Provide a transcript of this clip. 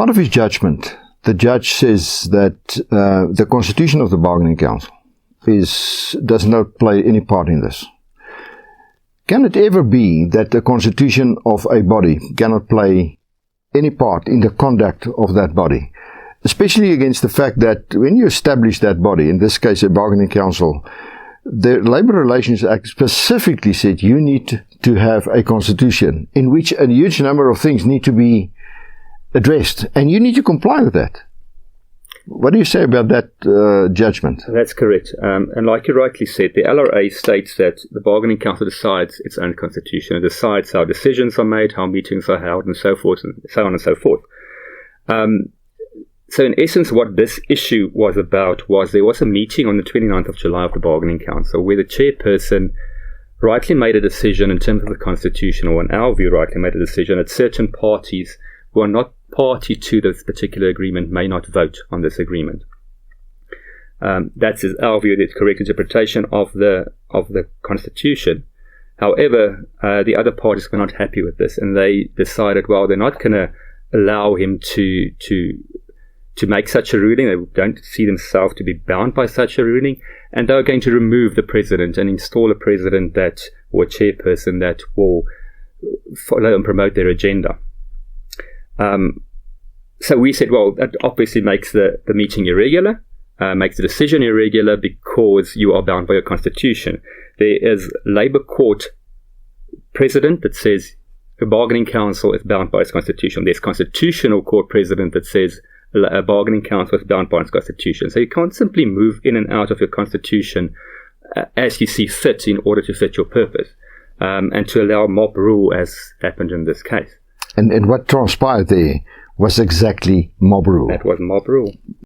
part of his judgment, the judge says that the constitution of the bargaining council does not play any part in this. Can it ever be that the constitution of a body cannot play any part in the conduct of that body? Especially against the fact that when you establish that body, in this case a bargaining council, the Labour Relations Act specifically said you need to have a constitution in which a huge number of things need to be addressed, and you need to comply with that. What do you say about that judgment? That's correct. And like you rightly said, the LRA states that the bargaining council decides its own constitution. It decides how decisions are made, how meetings are held, and so forth, and so on and so forth. So in essence, what this issue was about was there was a meeting on the 29th of July of the bargaining council where the chairperson rightly made a decision in terms of the constitution, or in our view, rightly made a decision that certain parties who are not party to this particular agreement may not vote on this agreement. That is our view, the correct interpretation of the constitution. However, the other parties were not happy with this, and they decided, well, they're not going to allow him to make such a ruling. They don't see themselves to be bound by such a ruling, and they're going to remove the president and install a president or a chairperson that will follow and promote their agenda. So we said, well, that obviously makes the meeting irregular, makes the decision irregular because you are bound by your constitution. There is Labour Court precedent that says a bargaining council is bound by its constitution. There's Constitutional Court precedent that says a bargaining council is bound by its constitution. So you can't simply move in and out of your constitution as you see fit in order to fit your purpose, and to allow mob rule as happened in this case. And what transpired there was exactly mob rule. That was mob rule.